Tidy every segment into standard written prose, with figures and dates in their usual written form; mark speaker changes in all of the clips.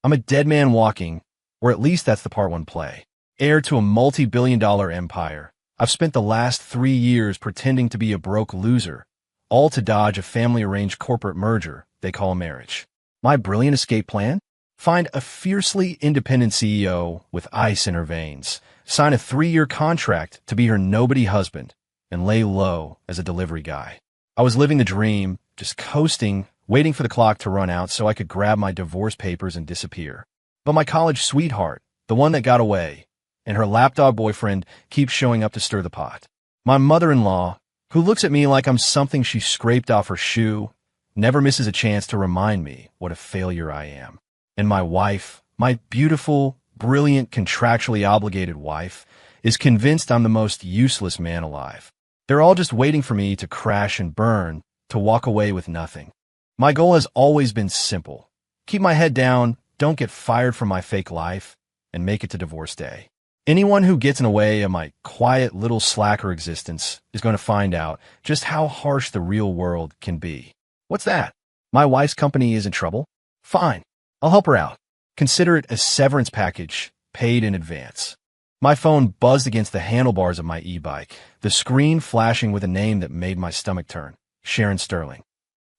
Speaker 1: I'm a dead man walking, or at least that's the part one play. Heir to a multi-billion-dollar empire, I've spent the last 3 years pretending to be a broke loser, all to dodge a family-arranged corporate merger they call marriage. My brilliant escape plan? Find a fiercely independent CEO with ice in her veins, sign a 3-year contract to be her nobody husband, and lay low as a delivery guy. I was living the dream, just coasting, waiting for the clock to run out so I could grab my divorce papers and disappear. But my college sweetheart, the one that got away, and her lapdog boyfriend keep showing up to stir the pot. My mother-in-law, who looks at me like I'm something she scraped off her shoe, never misses a chance to remind me what a failure I am. And my wife, my beautiful, brilliant, contractually obligated wife, is convinced I'm the most useless man alive. They're all just waiting for me to crash and burn, to walk away with nothing. My goal has always been simple. Keep my head down, don't get fired from my fake life, and make it to divorce day. Anyone who gets in the way of my quiet little slacker existence is going to find out just how harsh the real world can be. What's that? My wife's company is in trouble? Fine, I'll help her out. Consider it a severance package, paid in advance. My phone buzzed against the handlebars of my e-bike, the screen flashing with a name that made my stomach turn. Sharon Sterling.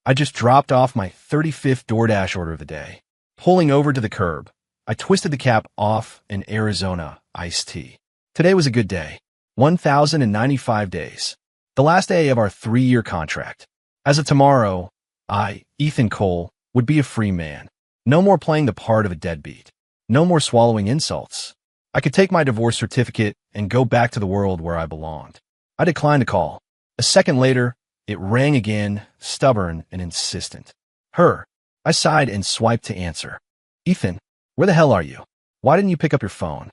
Speaker 1: I just dropped off my 35th DoorDash order of the day. Pulling over to the curb, I twisted the cap off an Arizona iced tea. Today was a good day. 1,095 days. The last day of our 3-year contract. As of tomorrow, I, Ethan Cole, would be a free man. No more playing the part of a deadbeat. No more swallowing insults. I could take my divorce certificate and go back to the world where I belonged. I declined to call. A second later, it rang again, stubborn and insistent. Her. I sighed and swiped to answer. Ethan, where the hell are you? Why didn't you pick up your phone?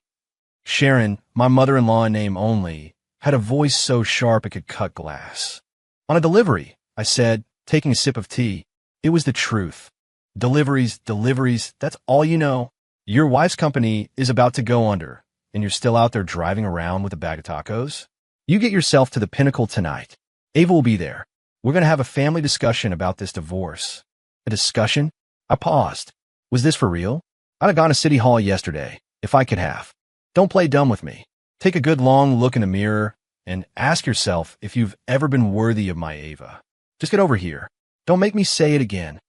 Speaker 1: Sharon, my mother-in-law in name only, had a voice so sharp it could cut glass. On a delivery, I said, taking a sip of tea. It was the truth. Deliveries, that's all you know. Your wife's company is about to go under, and you're still out there driving around with a bag of tacos? You get yourself to the Pinnacle tonight. Ava will be there. We're going to have a family discussion about this divorce. A discussion? I paused. Was this for real? I'd have gone to City Hall yesterday, if I could have. Don't play dumb with me. Take a good long look in the mirror and ask yourself if you've ever been worthy of my Ava. Just get over here. Don't make me say it again.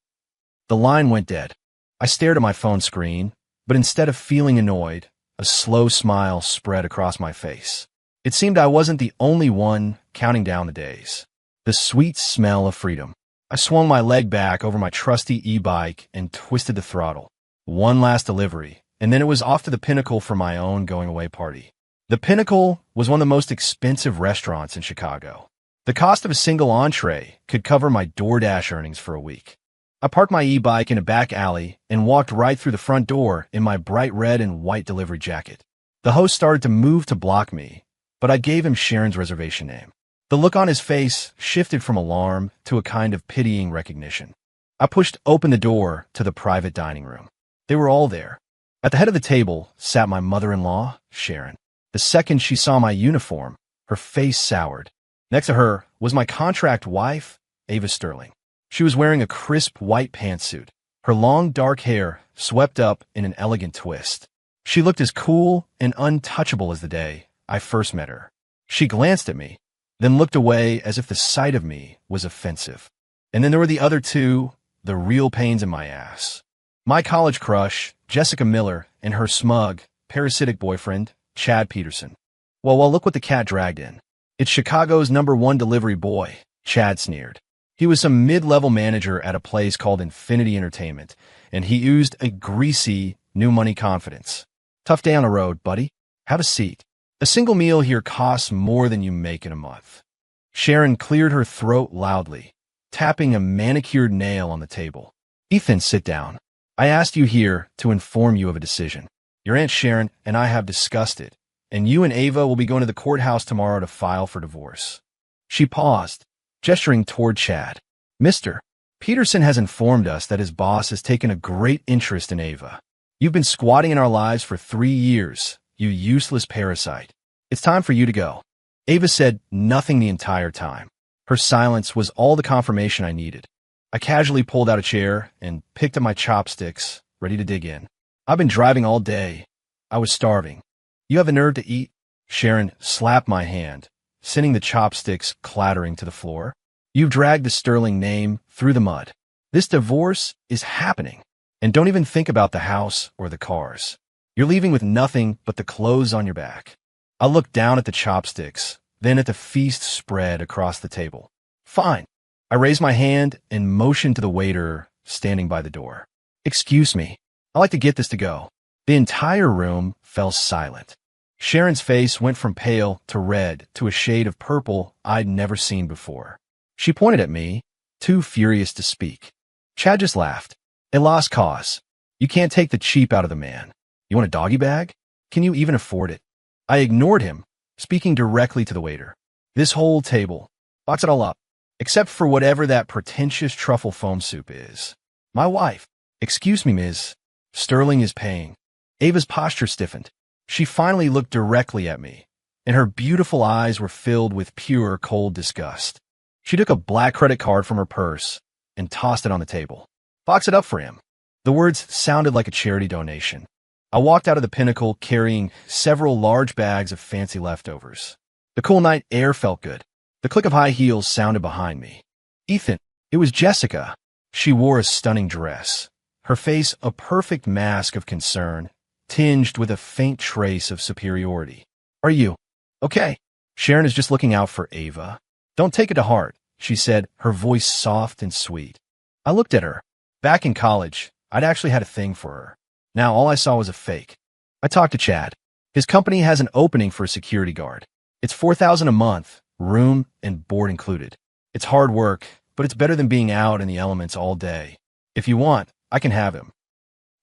Speaker 1: The line went dead. I stared at my phone screen, but instead of feeling annoyed, a slow smile spread across my face. It seemed I wasn't the only one counting down the days. The sweet smell of freedom. I swung my leg back over my trusty e-bike and twisted the throttle. One last delivery, and then it was off to the Pinnacle for my own going-away party. The Pinnacle was one of the most expensive restaurants in Chicago. The cost of a single entree could cover my DoorDash earnings for a week. I parked my e-bike in a back alley and walked right through the front door in my bright red and white delivery jacket. The host started to move to block me, but I gave him Sharon's reservation name. The look on his face shifted from alarm to a kind of pitying recognition. I pushed open the door to the private dining room. They were all there. At the head of the table sat my mother-in-law, Sharon. The second she saw my uniform, her face soured. Next to her was my contract wife, Ava Sterling. She was wearing a crisp white pantsuit, her long dark hair swept up in an elegant twist. She looked as cool and untouchable as the day I first met her. She glanced at me, then looked away as if the sight of me was offensive. And then there were the other two, the real pains in my ass. My college crush, Jessica Miller, and her smug, parasitic boyfriend, Chad Peterson. Well, look what the cat dragged in. It's Chicago's #1 delivery boy, Chad sneered. He was some mid-level manager at a place called Infinity Entertainment, and he oozed a greasy, new money confidence. Tough day on the road, buddy. Have a seat. A single meal here costs more than you make in a month. Sharon cleared her throat loudly, tapping a manicured nail on the table. Ethan, sit down. I asked you here to inform you of a decision. Your Aunt Sharon and I have discussed it, and you and Ava will be going to the courthouse tomorrow to file for divorce. She paused, gesturing toward Chad. Mr. Peterson has informed us that his boss has taken a great interest in Ava. You've been squatting in our lives for 3 years, you useless parasite. It's time for you to go. Ava said nothing the entire time. Her silence was all the confirmation I needed. I casually pulled out a chair and picked up my chopsticks, ready to dig in. I've been driving all day. I was starving. You have a nerve to eat? Sharon slapped my hand, sending the chopsticks clattering to the floor. You've dragged the Sterling name through the mud. This divorce is happening. And don't even think about the house or the cars. You're leaving with nothing but the clothes on your back. I looked down at the chopsticks, then at the feast spread across the table. Fine. I raised my hand and motioned to the waiter standing by the door. Excuse me. I'd like to get this to go. The entire room fell silent. Sharon's face went from pale to red to a shade of purple I'd never seen before. She pointed at me, too furious to speak. Chad just laughed. A lost cause. You can't take the cheap out of the man. You want a doggy bag? Can you even afford it? I ignored him, speaking directly to the waiter. This whole table. Box it all up. Except for whatever that pretentious truffle foam soup is. My wife. Excuse me, Ms. Sterling is paying. Ava's posture stiffened. She finally looked directly at me, and her beautiful eyes were filled with pure, cold disgust. She took a black credit card from her purse and tossed it on the table. Box it up for him. The words sounded like a charity donation. I walked out of the Pinnacle carrying several large bags of fancy leftovers. The cool night air felt good. The click of high heels sounded behind me. Ethan, it was Jessica. She wore a stunning dress, her face a perfect mask of concern, tinged with a faint trace of superiority. Are you okay? Sharon is just looking out for Ava. Don't take it to heart, she said, her voice soft and sweet. I looked at her. Back in college, I'd actually had a thing for her. Now all I saw was a fake. I talked to Chad. His company has an opening for a security guard. It's $4,000 a month, room and board included. It's hard work, but it's better than being out in the elements all day. If you want, I can have him.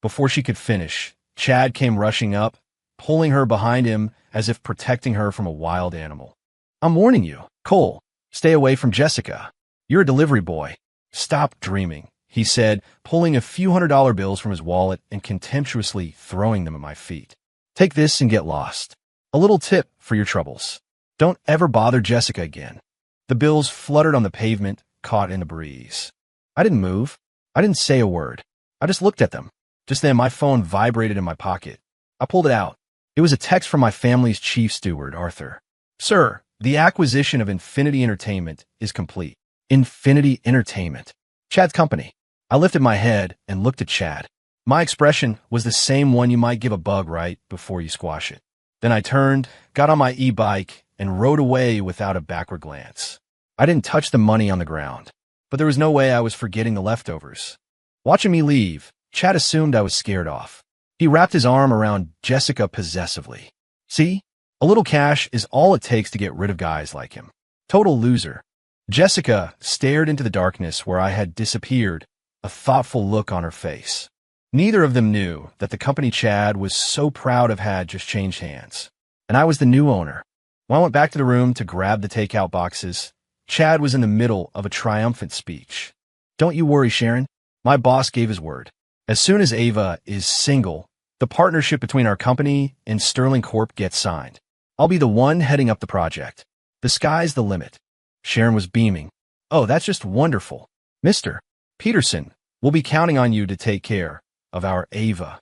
Speaker 1: Before she could finish, Chad came rushing up, pulling her behind him as if protecting her from a wild animal. I'm warning you, Cole, stay away from Jessica. You're a delivery boy. Stop dreaming, he said, pulling a few $100 bills from his wallet and contemptuously throwing them at my feet. Take this and get lost. A little tip for your troubles. Don't ever bother Jessica again. The bills fluttered on the pavement, caught in the breeze. I didn't move. I didn't say a word. I just looked at them. Just then, my phone vibrated in my pocket. I pulled it out. It was a text from my family's chief steward, Arthur. Sir, the acquisition of Infinity Entertainment is complete. Infinity Entertainment. Chad's company. I lifted my head and looked at Chad. My expression was the same one you might give a bug right before you squash it. Then I turned, got on my e-bike, and rode away without a backward glance. I didn't touch the money on the ground, but there was no way I was forgetting the leftovers. Watching me leave, Chad assumed I was scared off. He wrapped his arm around Jessica possessively. See? A little cash is all it takes to get rid of guys like him. Total loser. Jessica stared into the darkness where I had disappeared, a thoughtful look on her face. Neither of them knew that the company Chad was so proud of had just changed hands, and I was the new owner. When I went back to the room to grab the takeout boxes, Chad was in the middle of a triumphant speech. Don't you worry, Sharon. My boss gave his word. As soon as Ava is single, the partnership between our company and Sterling Corp gets signed. I'll be the one heading up the project. The sky's the limit. Sharon was beaming. Oh, that's just wonderful. Mr. Peterson, we'll be counting on you to take care of our Ava.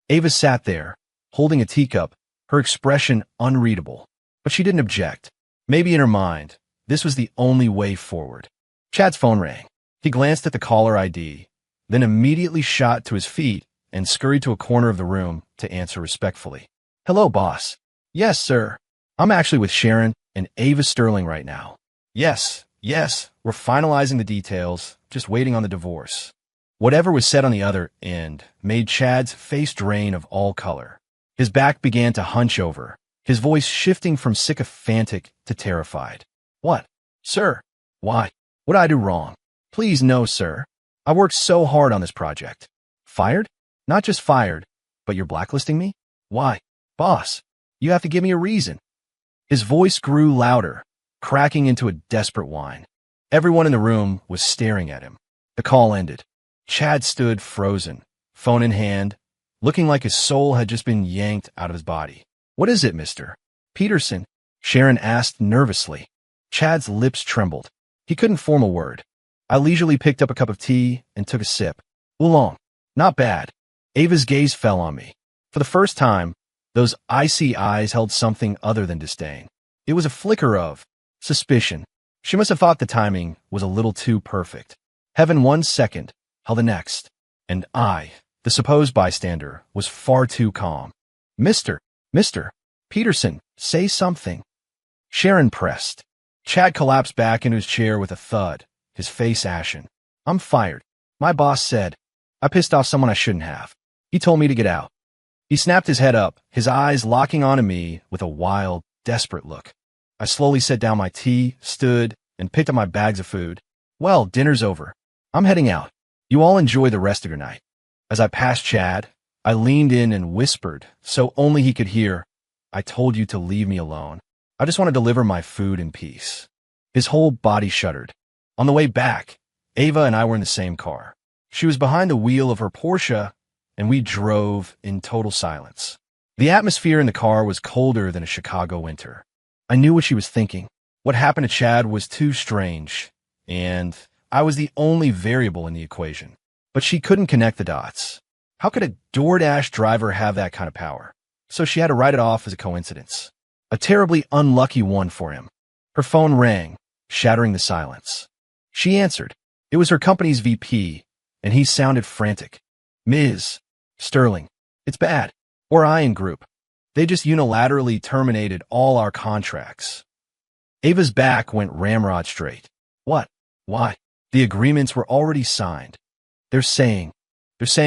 Speaker 1: Ava sat there, holding a teacup, her expression unreadable. But she didn't object. Maybe in her mind, this was the only way forward. Chad's phone rang. He glanced at the caller ID, then immediately shot to his feet and scurried to a corner of the room to answer respectfully. Hello, boss. Yes, sir. I'm actually with Sharon and Ava Sterling right now. Yes, we're finalizing the details, just waiting on the divorce. Whatever was said on the other end made Chad's face drain of all color. His back began to hunch over, his voice shifting from sycophantic to terrified. What? Sir? Why? What'd I do wrong? Please no, sir. I worked so hard on this project. Fired? Not just fired, but you're blacklisting me? Why? Boss, you have to give me a reason. His voice grew louder, cracking into a desperate whine. Everyone in the room was staring at him. The call ended. Chad stood frozen, phone in hand, looking like his soul had just been yanked out of his body. What is it, Mr. Peterson? Sharon asked nervously. Chad's lips trembled. He couldn't form a word. I leisurely picked up a cup of tea and took a sip. Oolong. Not bad. Ava's gaze fell on me. For the first time, those icy eyes held something other than disdain. It was a flicker of suspicion. She must have thought the timing was a little too perfect. Heaven 1 second, hell the next. And I, the supposed bystander, was far too calm. Mr. Peterson, say something. Sharon pressed. Chad collapsed back into his chair with a thud, his face ashen. I'm fired. My boss said. I pissed off someone I shouldn't have. He told me to get out. He snapped his head up, his eyes locking onto me with a wild, desperate look. I slowly set down my tea, stood, and picked up my bags of food. Well, dinner's over. I'm heading out. You all enjoy the rest of your night. As I passed Chad, I leaned in and whispered, so only he could hear, I told you to leave me alone. I just want to deliver my food in peace. His whole body shuddered. On the way back, Ava and I were in the same car. She was behind the wheel of her Porsche, and we drove in total silence. The atmosphere in the car was colder than a Chicago winter. I knew what she was thinking. What happened to Chad was too strange, and I was the only variable in the equation. But she couldn't connect the dots. How could a DoorDash driver have that kind of power? So she had to write it off as a coincidence. A terribly unlucky one for him. Her phone rang, shattering the silence. She answered. It was her company's VP, and he sounded frantic. Ms. Sterling, it's bad. Orion Group. They just unilaterally terminated all our contracts. Ava's back went ramrod straight. What? Why? The agreements were already signed. They're saying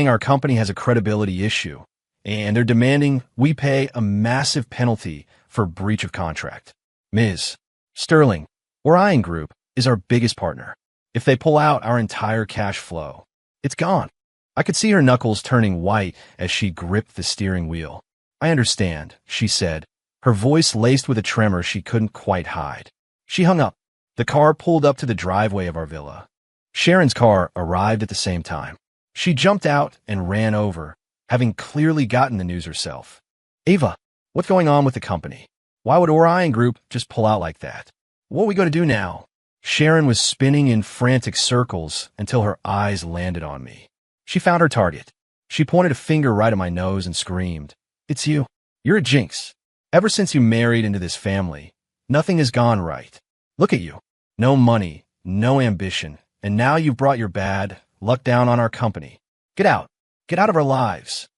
Speaker 1: our company has a credibility issue, and they're demanding we pay a massive penalty for breach of contract. Ms. Sterling, Orion Group is our biggest partner. If they pull out our entire cash flow, it's gone. I could see her knuckles turning white as she gripped the steering wheel. I understand, she said, her voice laced with a tremor she couldn't quite hide. She hung up. The car pulled up to the driveway of our villa. Sharon's car arrived at the same time. She jumped out and ran over, having clearly gotten the news herself. Ava, what's going on with the company? Why would Orion Group just pull out like that? What are we going to do now? Sharon was spinning in frantic circles until her eyes landed on me. She found her target. She pointed a finger right at my nose and screamed, It's you. You're a jinx. Ever since you married into this family, nothing has gone right. Look at you. No money, no ambition, and now you've brought your bad luck down on our company. Get out. Get out of our lives.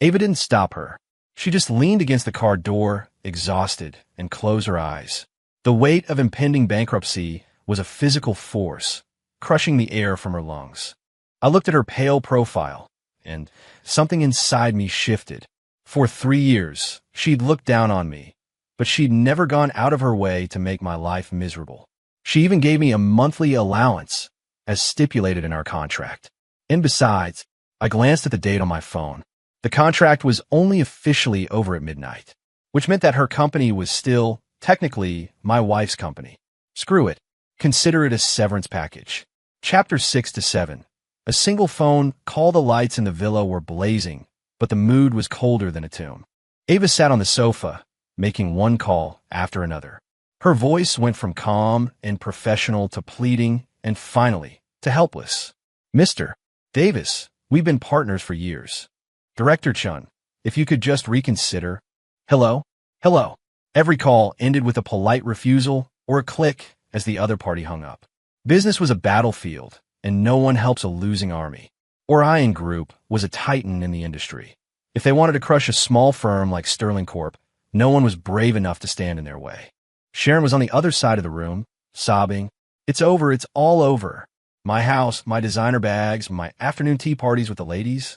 Speaker 1: Ava didn't stop her. She just leaned against the car door, exhausted, and closed her eyes. The weight of impending bankruptcy was a physical force, crushing the air from her lungs. I looked at her pale profile, and something inside me shifted. For 3 years, she'd looked down on me, but she'd never gone out of her way to make my life miserable. She even gave me a monthly allowance, as stipulated in our contract. And besides, I glanced at the date on my phone. The contract was only officially over at midnight, which meant that her company was still, technically, my wife's company. Screw it. Consider it a severance package. Chapter 6 to 7. A single phone call. The lights in the villa were blazing, but the mood was colder than a tomb. Ava sat on the sofa, making one call after another. Her voice went from calm and professional to pleading and finally to helpless. Mr. Davis, we've been partners for years. Director Chun, if you could just reconsider. Hello? Hello. Every call ended with a polite refusal or a click as the other party hung up. Business was a battlefield, and no one helps a losing army. Orion Group was a titan in the industry. If they wanted to crush a small firm like Sterling Corp., no one was brave enough to stand in their way. Sharon was on the other side of the room, sobbing, It's over, it's all over. My house, my designer bags, my afternoon tea parties with the ladies.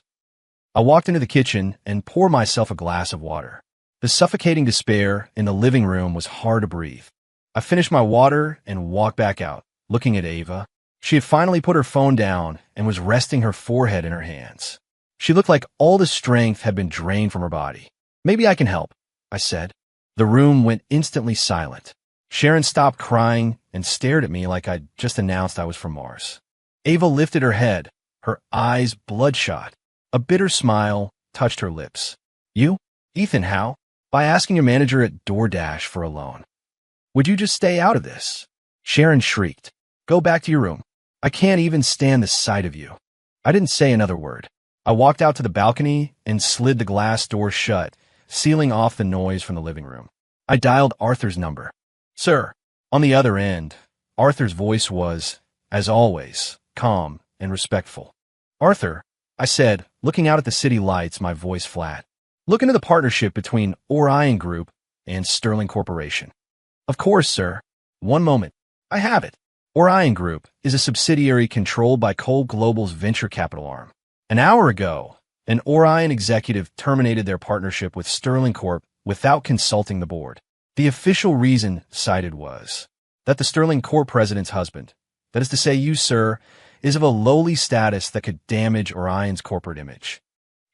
Speaker 1: I walked into the kitchen and poured myself a glass of water. The suffocating despair in the living room was hard to breathe. I finished my water and walked back out, looking at Ava. She had finally put her phone down and was resting her forehead in her hands. She looked like all the strength had been drained from her body. Maybe I can help, I said. The room went instantly silent. Sharon stopped crying and stared at me like I'd just announced I was from Mars. Ava lifted her head, her eyes bloodshot. A bitter smile touched her lips. You? Ethan, how? By asking your manager at DoorDash for a loan. Would you just stay out of this? Sharon shrieked. Go back to your room. I can't even stand the sight of you. I didn't say another word. I walked out to the balcony and slid the glass door shut, sealing off the noise from the living room. I dialed Arthur's number. "Sir." On the other end, Arthur's voice was, as always, calm and respectful. "Arthur," I said, looking out at the city lights, my voice flat. "Look into the partnership between Orion Group and Sterling Corporation." "Of course, sir." "One moment. I have it." Orion Group is a subsidiary controlled by Cole Global's venture capital arm. An hour ago, an Orion executive terminated their partnership with Sterling Corp without consulting the board. The official reason cited was that the Sterling Corp president's husband, that is to say you, sir, is of a lowly status that could damage Orion's corporate image.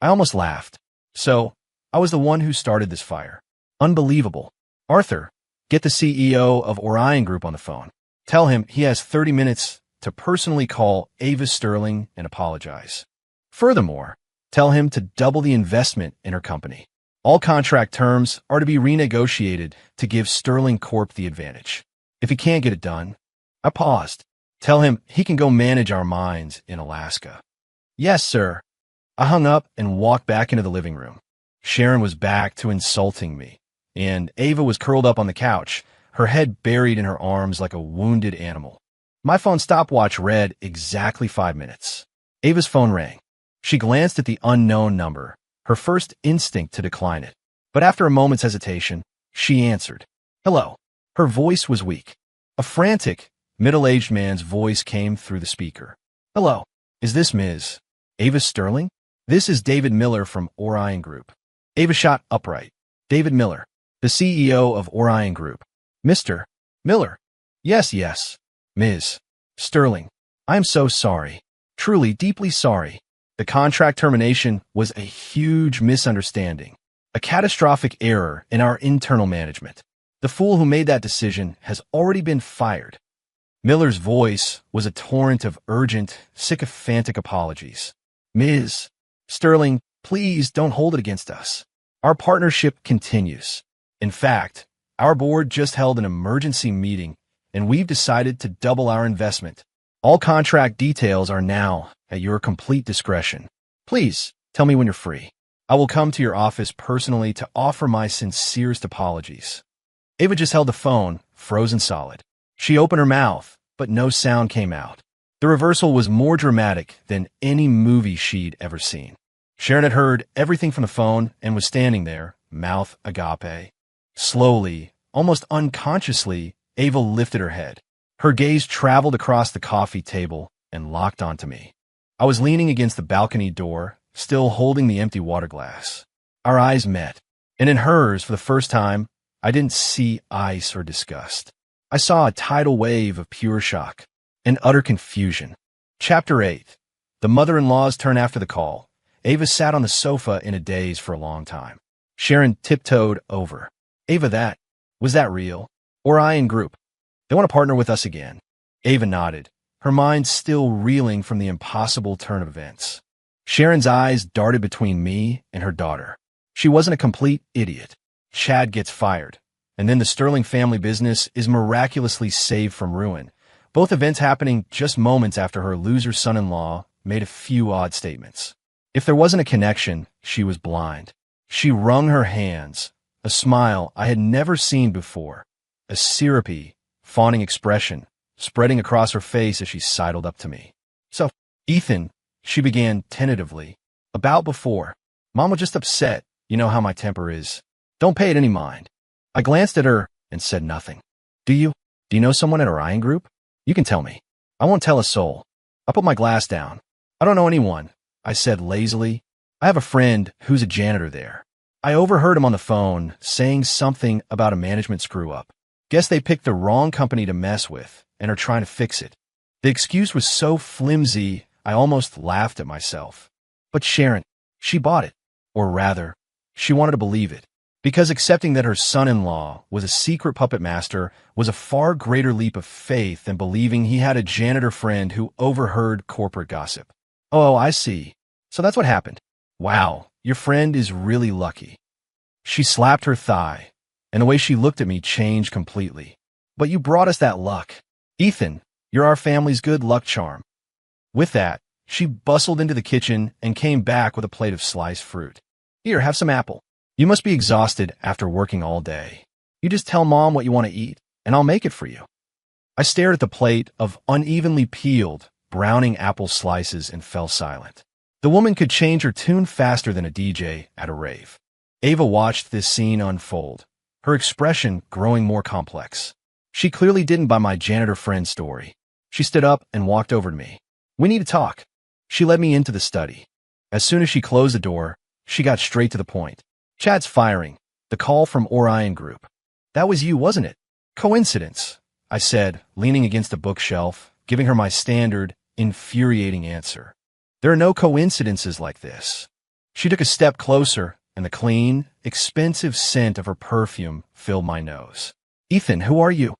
Speaker 1: I almost laughed. So, I was the one who started this fire. Unbelievable. "Arthur, get the CEO of Orion Group on the phone. Tell him he has 30 minutes to personally call Ava Sterling and apologize. Furthermore, tell him to double the investment in her company. All contract terms are to be renegotiated to give Sterling Corp the advantage. If he can't get it done," I paused. "Tell him he can go manage our mines in Alaska." "Yes, sir." I hung up and walked back into the living room. Sharon was back to insulting me, and Ava was curled up on the couch, her head buried in her arms like a wounded animal. My phone stopwatch read exactly 5 minutes. Ava's phone rang. She glanced at the unknown number, her first instinct to decline it. But after a moment's hesitation, she answered. "Hello." Her voice was weak. A frantic, middle-aged man's voice came through the speaker. "Hello. Is this Ms. Ava Sterling? This is David Miller from Orion Group." Ava shot upright. "David Miller, the CEO of Orion Group." "Mr. Miller." Yes, Ms. Sterling. "I am so sorry. Truly, deeply sorry. The contract termination was a huge misunderstanding, a catastrophic error in our internal management. The fool who made that decision has already been fired." Miller's voice was a torrent of urgent, sycophantic apologies. "Ms. Sterling, please don't hold it against us. Our partnership continues. In fact, our board just held an emergency meeting, and we've decided to double our investment. All contract details are now at your complete discretion. Please tell me when you're free. I will come to your office personally to offer my sincerest apologies." Ava just held the phone, frozen solid. She opened her mouth, but no sound came out. The reversal was more dramatic than any movie she'd ever seen. Sharon had heard everything from the phone and was standing there, mouth agape. Slowly, almost unconsciously, Ava lifted her head. Her gaze traveled across the coffee table and locked onto me. I was leaning against the balcony door, still holding the empty water glass. Our eyes met, and in hers, for the first time, I didn't see ice or disgust. I saw a tidal wave of pure shock and utter confusion. Chapter 8. The mother-in-law's turn after the call. Ava sat on the sofa in a daze for a long time. Sharon tiptoed over. "Ava, was that real? Orion Group. They want to partner with us again." Ava nodded, her mind still reeling from the impossible turn of events. Sharon's eyes darted between me and her daughter. She wasn't a complete idiot. Chad gets fired, and then the Sterling family business is miraculously saved from ruin, both events happening just moments after her loser son-in-law made a few odd statements. If there wasn't a connection, she was blind. She wrung her hands, a smile I had never seen before, a syrupy, fawning expression spreading across her face as she sidled up to me. "So, Ethan," she began tentatively, "about before. Mom was just upset. You know how my temper is. Don't pay it any mind." I glanced at her and said nothing. Do you know someone at Orion Group? You can tell me. I won't tell a soul." I put my glass down. "I don't know anyone," I said lazily. "I have a friend who's a janitor there. I overheard him on the phone saying something about a management screw-up. Guess they picked the wrong company to mess with and are trying to fix it." The excuse was so flimsy, I almost laughed at myself. But Sharon, she bought it. Or rather, she wanted to believe it. Because accepting that her son-in-law was a secret puppet master was a far greater leap of faith than believing he had a janitor friend who overheard corporate gossip. "Oh, I see. So that's what happened. Wow, your friend is really lucky." She slapped her thigh, and the way she looked at me changed completely. "But you brought us that luck. Ethan, you're our family's good luck charm." With that, She bustled into the kitchen and came back with a plate of sliced fruit. Here, have some apple. You must be exhausted after working all day. You just tell Mom what you want to eat, and I'll make it for you. I stared at the plate of unevenly peeled, browning apple slices and fell silent. The woman could change her tune faster than a DJ at a rave. Ava watched this scene unfold, her expression growing more complex. She clearly didn't buy my janitor friend's story. She stood up and walked over to me. We need to talk. She led me into the study. As soon as she closed the door, she got straight to the point. Chat's firing. The call from Orion Group. That was you, wasn't it? Coincidence, I said, leaning against a bookshelf, giving her my standard, infuriating answer. There are no coincidences like this. She took a step closer, and the clean, expensive scent of her perfume filled my nose. Ethan, who are you?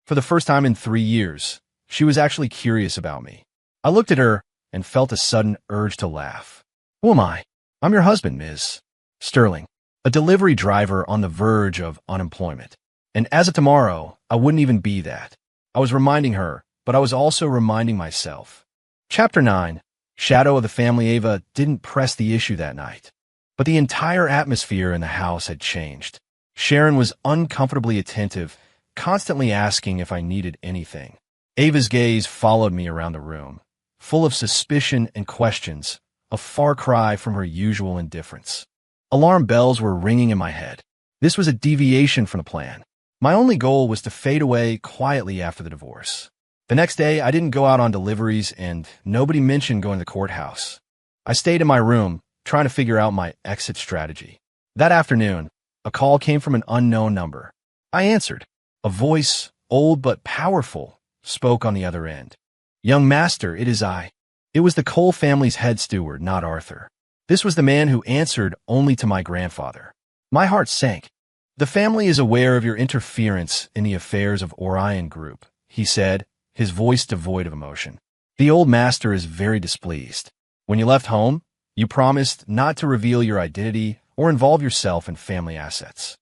Speaker 1: For the first time in 3 years, she was actually curious about me. I looked at her and felt a sudden urge to laugh. Who am I? I'm your husband, Ms. Sterling, a delivery driver on the verge of unemployment. And as of tomorrow, I wouldn't even be that. I was reminding her, but I was also reminding myself. Chapter 9, Shadow of the Family. Ava didn't press the issue that night. But the entire atmosphere in the house had changed. Sharon was uncomfortably attentive, constantly asking if I needed anything. Ava's gaze followed me around the room, full of suspicion and questions, a far cry from her usual indifference. Alarm bells were ringing in my head. This was a deviation from the plan. My only goal was to fade away quietly after the divorce. The next day, I didn't go out on deliveries, and nobody mentioned going to the courthouse. I stayed in my room, trying to figure out my exit strategy. That afternoon, a call came from an unknown number. I answered. A voice, old but powerful, spoke on the other end. Young master, it is I. It was the Cole family's head steward, not Arthur. This was the man who answered only to my grandfather. My heart sank. The family is aware of your interference in the affairs of Orion Group, he said, his voice devoid of emotion. The old master is very displeased. When you left home, you promised not to reveal your identity or involve yourself in family assets.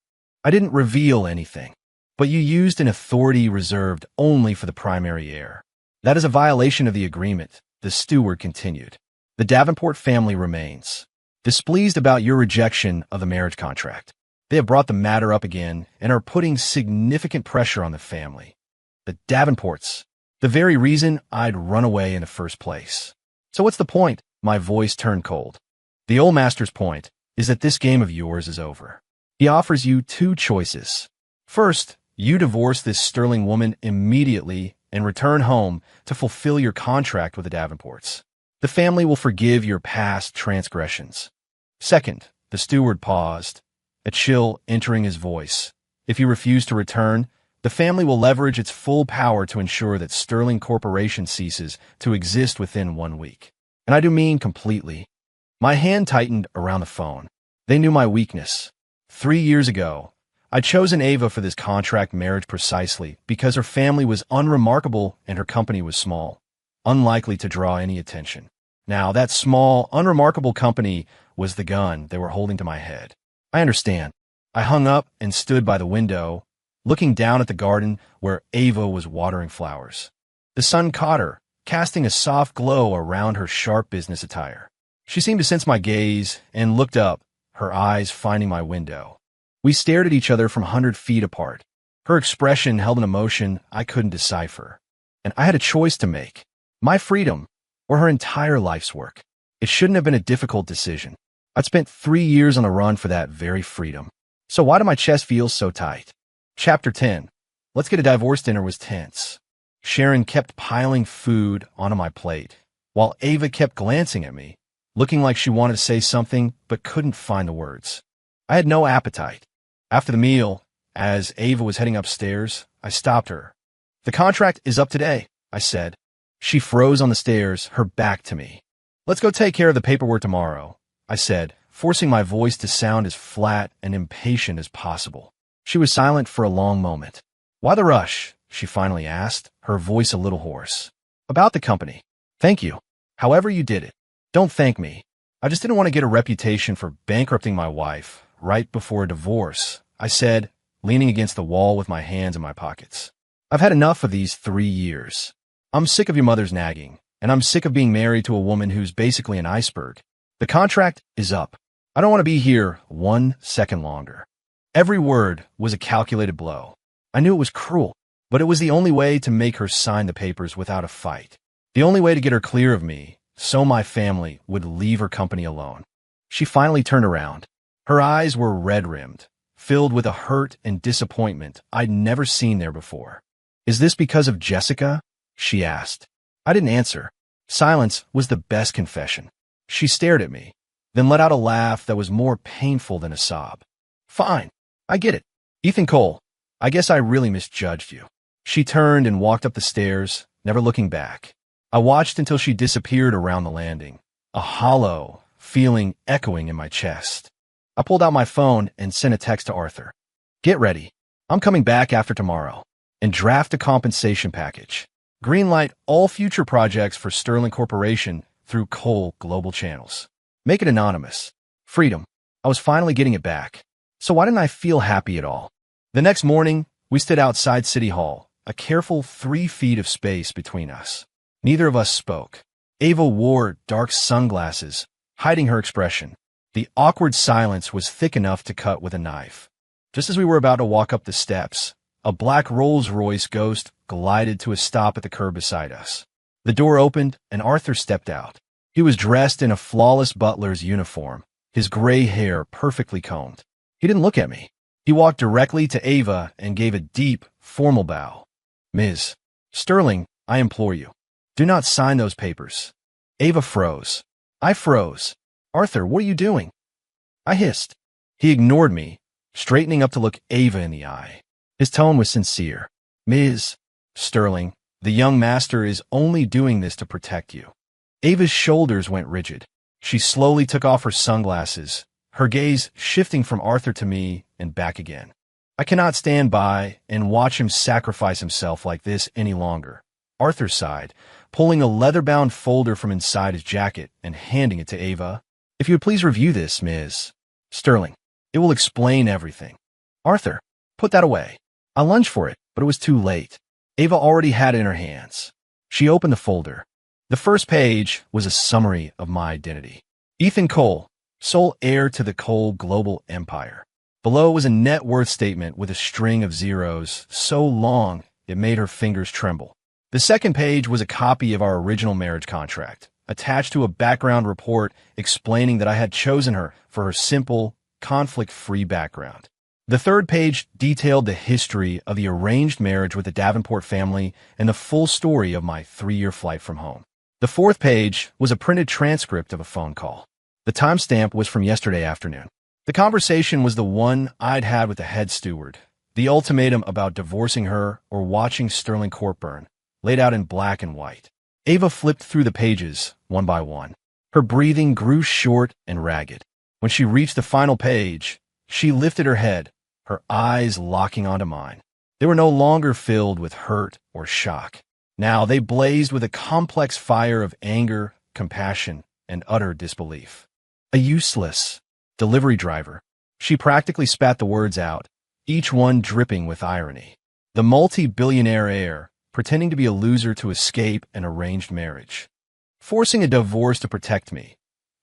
Speaker 1: I didn't reveal anything, but you used an authority reserved only for the primary heir. That is a violation of the agreement, the steward continued. The Davenport family remains displeased about your rejection of the marriage contract. They have brought the matter up again and are putting significant pressure on the family. The Davenports, the very reason I'd run away in the first place. So what's the point? My voice turned cold. The old master's point is that this game of yours is over. He offers you 2 choices. First, you divorce this Sterling woman immediately and return home to fulfill your contract with the Davenports. The family will forgive your past transgressions. Second, the steward paused, a chill entering his voice. If you refuse to return, the family will leverage its full power to ensure that Sterling Corporation ceases to exist within 1 week. And I do mean completely. My hand tightened around the phone. They knew my weakness. 3 years ago, I'd chosen Ava for this contract marriage precisely because her family was unremarkable and her company was small, unlikely to draw any attention. Now, that small, unremarkable company was the gun they were holding to my head. I understand. I hung up and stood by the window, looking down at the garden where Ava was watering flowers. The sun caught her, casting a soft glow around her sharp business attire. She seemed to sense my gaze and looked up, her eyes finding my window. We stared at each other from 100 feet apart. Her expression held an emotion I couldn't decipher. And I had a choice to make. My freedom, or her entire life's work. It shouldn't have been a difficult decision. I'd spent 3 years on the run for that very freedom. So why did my chest feel so tight? Chapter 10. Let's Get a Divorce Dinner was tense. Sharon kept piling food onto my plate, while Ava kept glancing at me, looking like she wanted to say something but couldn't find the words. I had no appetite. After the meal, as Ava was heading upstairs, I stopped her. The contract is up today, I said. She froze on the stairs, her back to me. Let's go take care of the paperwork tomorrow, I said, forcing my voice to sound as flat and impatient as possible. She was silent for a long moment. Why the rush? She finally asked, her voice a little hoarse. About the company. Thank you. However you did it. Don't thank me. I just didn't want to get a reputation for bankrupting my wife right before a divorce, I said, leaning against the wall with my hands in my pockets. I've had enough of these 3 years. I'm sick of your mother's nagging, and I'm sick of being married to a woman who's basically an iceberg. The contract is up. I don't want to be here 1 second longer. Every word was a calculated blow. I knew it was cruel, but it was the only way to make her sign the papers without a fight. The only way to get her clear of me, so my family would leave her company alone. She finally turned around. Her eyes were red-rimmed, filled with a hurt and disappointment I'd never seen there before. "Is this because of Jessica?" she asked. I didn't answer. Silence was the best confession. She stared at me, then let out a laugh that was more painful than a sob. "Fine, I get it. Ethan Cole, I guess I really misjudged you." She turned and walked up the stairs, never looking back. I watched until she disappeared around the landing, a hollow feeling echoing in my chest. I pulled out my phone and sent a text to Arthur. "Get ready. I'm coming back after tomorrow. And draft a compensation package. Greenlight all future projects for Sterling Corporation through Cole Global channels. Make it anonymous. Freedom. I was finally getting it back. So why didn't I feel happy at all? The next morning, we stood outside City Hall, a careful 3 feet of space between us. Neither of us spoke. Ava wore dark sunglasses, hiding her expression. The awkward silence was thick enough to cut with a knife. Just as we were about to walk up the steps, a black Rolls-Royce Ghost glided to a stop at the curb beside us. The door opened, and Arthur stepped out. He was dressed in a flawless butler's uniform, his gray hair perfectly combed. He didn't look at me. He walked directly to Ava and gave a deep, formal bow. "Ms. Sterling, I implore you, do not sign those papers." Ava froze. I froze. "Arthur, what are you doing?" I hissed. He ignored me, straightening up to look Ava in the eye. His tone was sincere. "Ms. Sterling, the young master is only doing this to protect you." Ava's shoulders went rigid. She slowly took off her sunglasses, her gaze shifting from Arthur to me and back again. "I cannot stand by and watch him sacrifice himself like this any longer." Arthur sighed, pulling a leather-bound folder from inside his jacket and handing it to Ava. "If you would please review this, Ms. Sterling. It will explain everything." "Arthur, put that away." I lunged for it, but it was too late. Ava already had it in her hands. She opened the folder. The first page was a summary of my identity. Ethan Cole, sole heir to the Cole Global Empire. Below was a net worth statement with a string of zeros so long it made her fingers tremble. The second page was a copy of our original marriage contract, attached to a background report explaining that I had chosen her for her simple, conflict-free background. The third page detailed the history of the arranged marriage with the Davenport family and the full story of my 3-year flight from home. The fourth page was a printed transcript of a phone call. The timestamp was from yesterday afternoon. The conversation was the one I'd had with the head steward, the ultimatum about divorcing her or watching Sterling Corp burn, laid out in black and white. Ava flipped through the pages, one by one. Her breathing grew short and ragged. When she reached the final page, she lifted her head, her eyes locking onto mine. They were no longer filled with hurt or shock. Now they blazed with a complex fire of anger, compassion, and utter disbelief. "A useless delivery driver." She practically spat the words out, each one dripping with irony. "The multi-billionaire heir, pretending to be a loser to escape an arranged marriage. Forcing a divorce to protect me.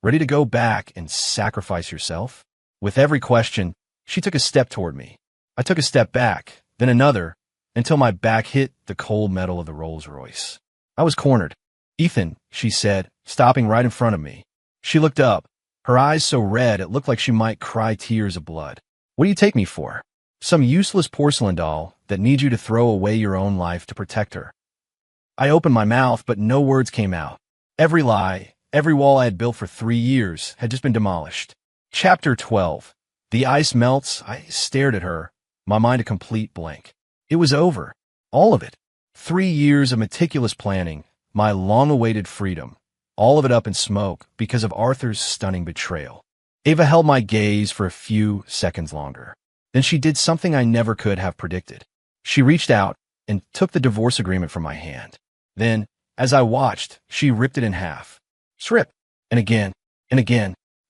Speaker 1: Ready to go back and sacrifice yourself?" With every question, she took a step toward me. I took a step back, then another, until my back hit the cold metal of the Rolls-Royce. I was cornered. "Ethan," she said, stopping right in front of me. She looked up, her eyes so red it looked like she might cry tears of blood. "What do you take me for? Some useless porcelain doll that needs you to throw away your own life to protect her?" I opened my mouth, but no words came out. Every lie, every wall I had built for 3 years had just been demolished. Chapter 12. The ice melts. I stared at her, my mind a complete blank. It was over. All of it. 3 years of meticulous planning, my long-awaited freedom, all of it up in smoke because of Arthur's stunning betrayal. Ava held my gaze for a few seconds longer. Then she did something I never could have predicted. She reached out and took the divorce agreement from my hand. Then, as I watched, she ripped it in half. Strip. And again,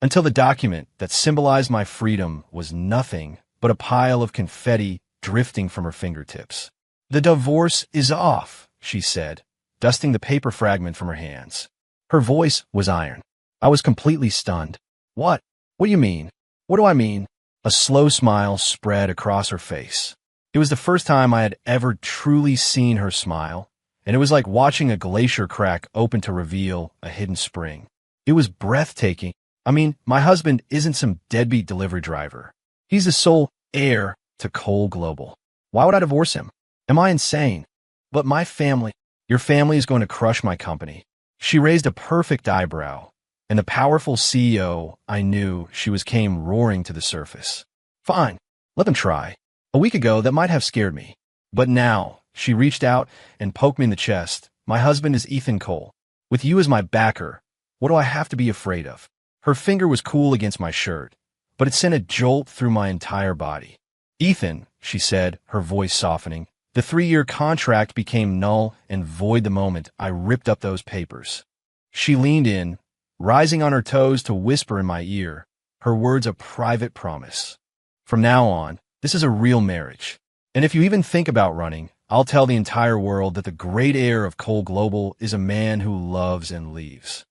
Speaker 1: until the document that symbolized my freedom was nothing but a pile of confetti drifting from her fingertips. "The divorce is off," she said, dusting the paper fragment from her hands. Her voice was iron. I was completely stunned. What? What do you mean? What do I mean? A slow smile spread across her face. It was the first time I had ever truly seen her smile, and it was like watching a glacier crack open to reveal a hidden spring. It was breathtaking. I mean, my husband isn't some deadbeat delivery driver. He's the sole heir to Cole Global. Why would I divorce him? Am I insane? But my family, your family is going to crush my company. She raised a perfect eyebrow, and the powerful CEO I knew she was came roaring to the surface. Fine, let them try. A week ago, that might have scared me. But now, she reached out and poked me in the chest. My husband is Ethan Cole. With you as my backer, what do I have to be afraid of? Her finger was cool against my shirt, but it sent a jolt through my entire body. Ethan, she said, her voice softening, the 3-year contract became null and void the moment I ripped up those papers. She leaned in, rising on her toes to whisper in my ear, her words a private promise. From now on, this is a real marriage. And if you even think about running, I'll tell the entire world that the great heir of Cole Global is a man who loves and leaves.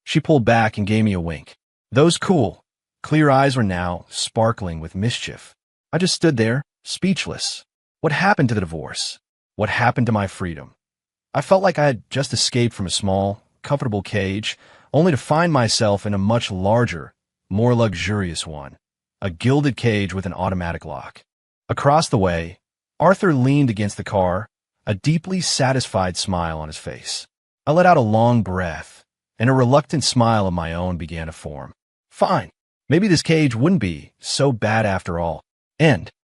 Speaker 1: She pulled back and gave me a wink. Those cool, clear eyes were now sparkling with mischief. I just stood there, speechless. What happened to the divorce? What happened to my freedom? I felt like I had just escaped from a small, comfortable cage, only to find myself in a much larger, more luxurious one, a gilded cage with an automatic lock. Across the way, Arthur leaned against the car, a deeply satisfied smile on his face. I let out a long breath, and a reluctant smile of my own began to form. Fine, maybe this cage wouldn't be so bad after all. End.